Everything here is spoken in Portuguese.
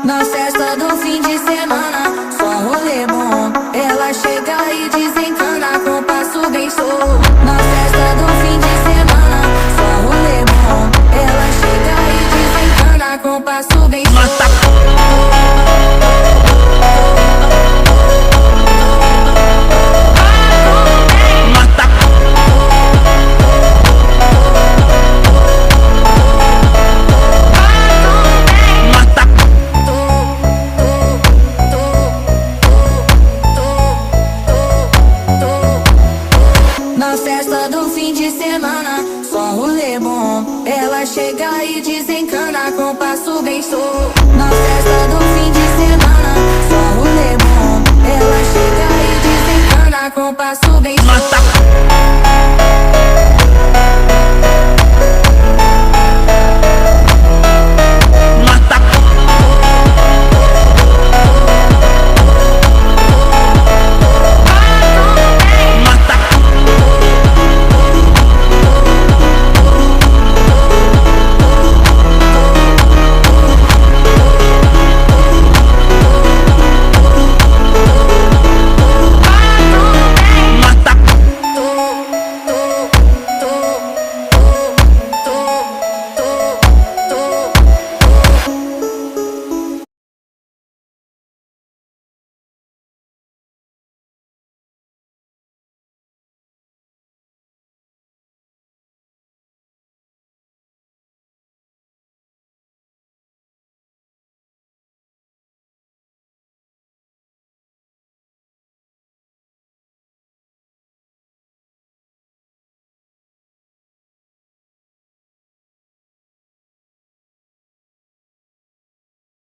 Na festa do fim de semana, só rolê bom. Ela chega e desencana com passo bem show. Na festa do